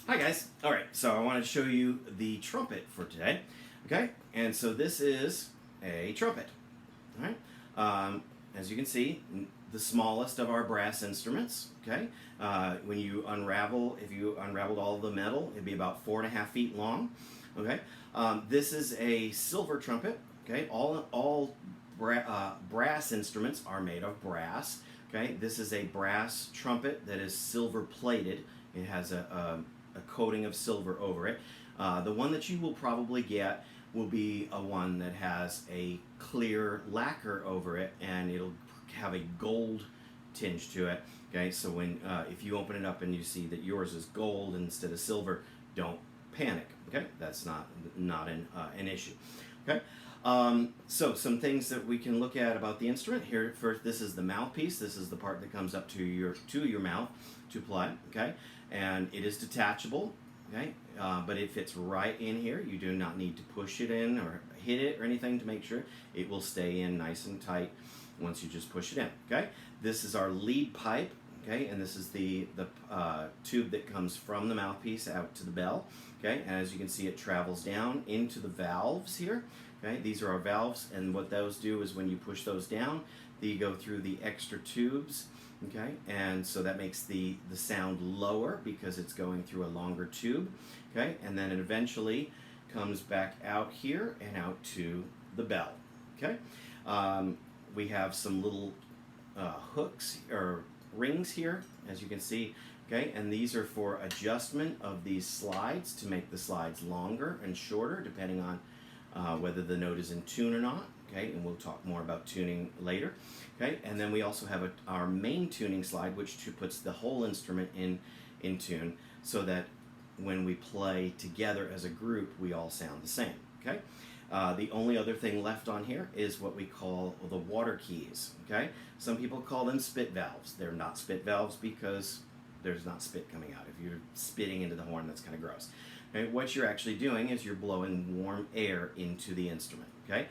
Hi guys. All right, so I want to show you the trumpet for today. Okay, and so this is a trumpet. All right, as you can see, the smallest of our brass instruments. Okay, when you unravel, if you unraveled all the metal, it'd be about 4.5 feet long. Okay, this is a silver trumpet. Okay, all brass instruments are made of brass. Okay, this is a brass trumpet that is silver plated. It has a coating of silver over it. The one that you will probably get will be a one that has a clear lacquer over it, and it'll have a gold tinge to it. Okay, so when if you open it up and you see that yours is gold instead of silver, don't panic. Okay, that's not an issue. Okay, so some things that we can look at about the instrument here. First, this is the mouthpiece. This is the part that comes up to your mouth to play. Okay, and it is detachable. Okay, but it fits right in here. You do not need to push it in or hit it or anything to make sure it will stay in nice and tight once you just push it in. Okay, this is our lead pipe. Okay, and this is the tube that comes from the mouthpiece out to the bell. Okay, and as you can see, it travels down into the valves here. Okay, these are our valves, and what those do is when you push those down, they go through the extra tubes. Okay, and so that makes the sound lower because it's going through a longer tube. Okay, and then it eventually comes back out here and out to the bell. Okay, we have some little hooks or rings here, as you can see. Okay, and these are for adjustment of these slides to make the slides longer and shorter depending on whether the note is in tune or not. Okay, and we'll talk more about tuning later. Okay, and then we also have our main tuning slide, which puts the whole instrument in tune, so that when we play together as a group, we all sound the same. Okay, the only other thing left on here is what we call the water keys. Okay, some people call them spit valves. They're not spit valves because there's not spit coming out. If you're spitting into the horn, that's kind of gross. Okay, what you're actually doing is you're blowing warm air into the instrument. Okay,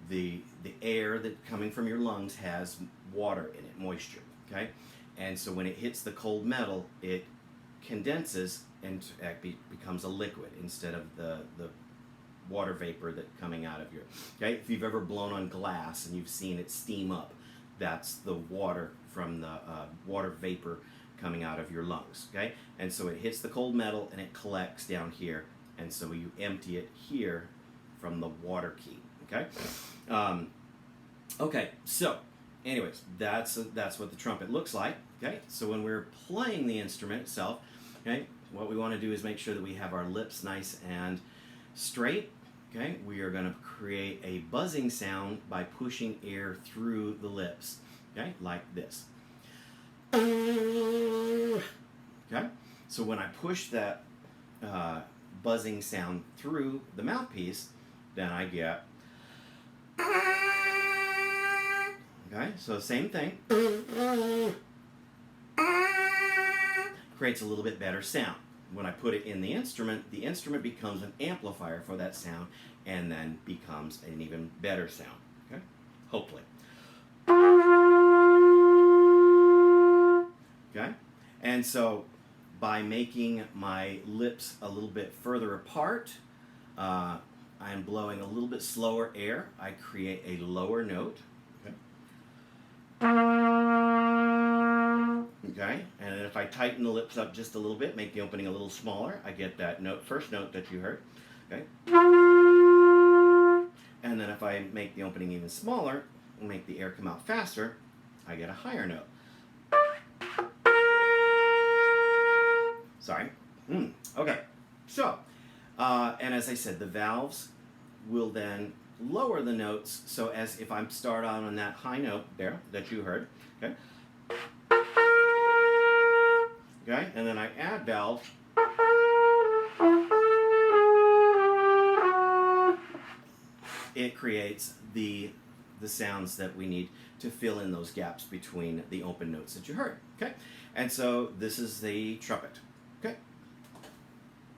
the air that coming from your lungs has water in it, moisture. Okay, and so when it hits the cold metal, it condenses and becomes a liquid instead of the water vapor that coming out of your. Okay, if you've ever blown on glass and you've seen it steam up, that's the water from the water vapor coming out of your lungs. Okay, and so it hits the cold metal and it collects down here, and so you empty it here from the water key. Okay, okay. So, anyways, that's what the trumpet looks like. Okay, so when we're playing the instrument itself, okay, what we want to do is make sure that we have our lips nice and straight. Okay, we are going to create a buzzing sound by pushing air through the lips. Okay, like this. Okay, so when I push that buzzing sound through the mouthpiece, then I get. Okay, so same thing. Creates a little bit better sound. When I put it in the instrument becomes an amplifier for that sound and then becomes an even better sound. Okay, hopefully. Okay, and so by making my lips a little bit further apart, I'm blowing a little bit slower air. I create a lower note. Okay. Okay, and if I tighten the lips up just a little bit, make the opening a little smaller, I get that first note that you heard. Okay. And then if I make the opening even smaller, and make the air come out faster, I get a higher note. Sorry. Okay. So, and as I said, the valves will then lower the notes. So as if I start out on that high note there that you heard, okay. Okay, and then I add valve. It creates the sounds that we need to fill in those gaps between the open notes that you heard. Okay, and so this is the trumpet.